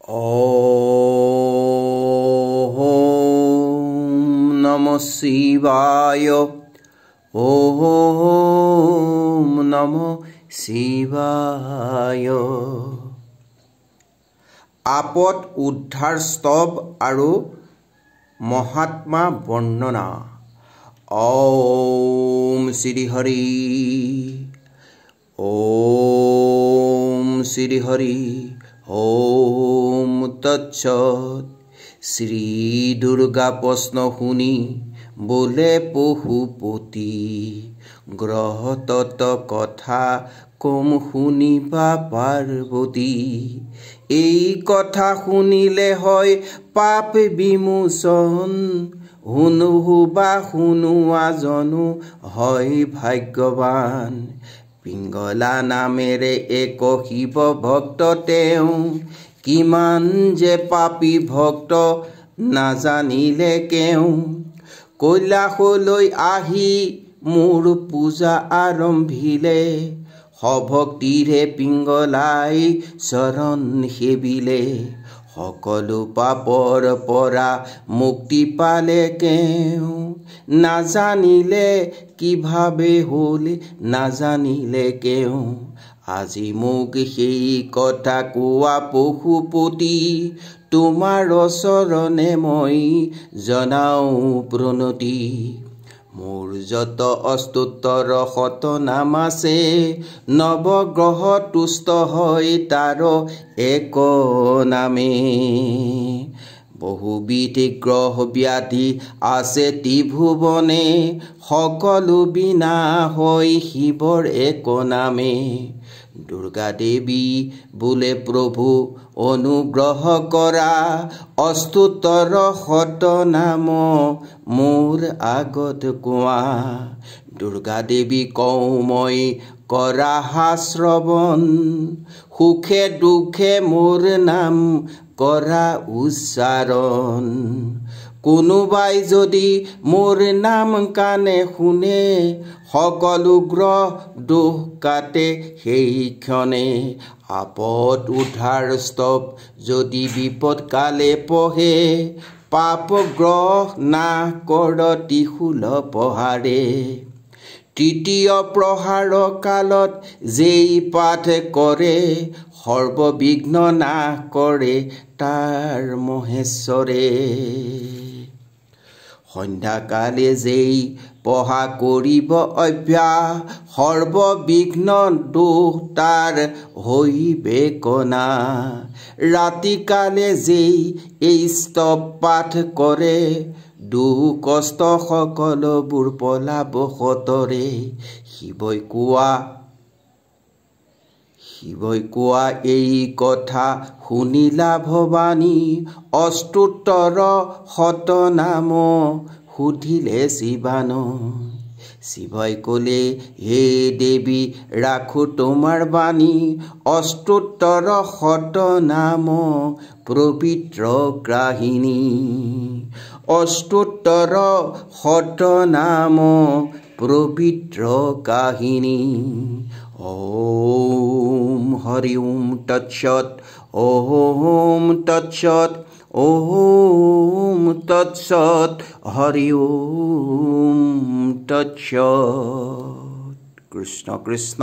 Om Namo Shivaya. Om Namo Shivaya. আপদ উদ্ধাৰ স্তব আৰু মহাত্মা বৰ্ণনা। ওম শ্ৰী হৰি। ওম শ্ৰী হৰি। ওম তৎসৎ। শ্ৰী দুৰ্গা প্ৰশ্ন শুনি বোলে পশুপতি, গ্ৰহ তত কথা কম শুনিবা পাৰ্বতী। এই কথা শুনিলে হয় পাপ বিমোচন, শুনোবা শুনোৱা জনো হয় ভাগ্যৱান। পিংগলা নামেৰে এক শিৱ ভক্ত তেওঁ, কিমান যে পাপী ভক্ত নাজানিলে কেও। কৈলাশলৈ আহি মোৰ পূজা আৰম্ভিলে, সভক্তিৰে পিংগলাই চৰণ সেবিলে। সকলো পাপৰ পৰা মুক্তি পালে কেও, নাজানিলে কিভাৱে হ'ল নাজানিলে কেও। আজি মোক সেই কথা কোৱা পশুপতি, তোমাৰ চৰণে মই জনাওঁ প্ৰণতি। মোৰ যত অষ্টোত্তৰ শতনাম আছে, নৱগ্ৰহ তুষ্ট হয় তাৰ এক নামে। বহুবিধ গ্ৰহ ব্যাধি আছে ত্ৰিভুৱনে, সকলো বিনা হয় শিৱৰ এক নামে। দুৰ্গা দেৱী বোলে প্ৰভু অনুগ্ৰহ কৰা, অষ্টোত্তৰ শতনাম মোৰ আগত কোৱা। দুৰ্গা দেৱী কওঁ মই কৰা শ্ৰৱণ, সুখে দুখে মোৰ নাম কৰা উচ্চাৰণ। কোনোবাই যদি মোৰ নাম কাণে শুনে, সকলো গ্ৰহ দোষ কাটে সেই ক্ষণে। আপদ উদ্ধাৰ স্তব যদি বিপদ কালে পঢ়ে, পাপ গ্ৰহ নাশ কৰ ত্ৰিশূল প্ৰহাৰে। তৃতীয় প্ৰহাৰ কালত যেই পাঠ কৰে, সৰ্ববিঘ্ন নাশ কৰে তাৰ মহেশ্বৰে। সন্ধ্যাকালে যেই পঢ়া কৰিব অভ্যাস, সৰ্ববিঘ্ন দোষ তাৰ হৈবে কণা। ৰাতিকালে যেই এই স্তব পাঠ কৰে, দুখ কষ্ট সকলোবোৰ পলাব সতৰে। শিৱই কোৱা এই কথা শুনিলা ভৱানী, অষ্টোত্তৰ শতনাম সুধিলে শিৱানো। শিৱই ক'লে হে দেৱী ৰাখো তোমাৰ বাণী, অষ্টোত্তৰ শতনাম পবিত্ৰ গ্ৰাহিণী। অষ্টোত্তৰ শতনাম পবিত্ৰ কাহিনী। ওম হৰি ওম তৎসৎ। ওম তৎসৎ। ওম তৎসৎ। হৰি ওম তৎসৎ। কৃষ্ণ কৃষ্ণ।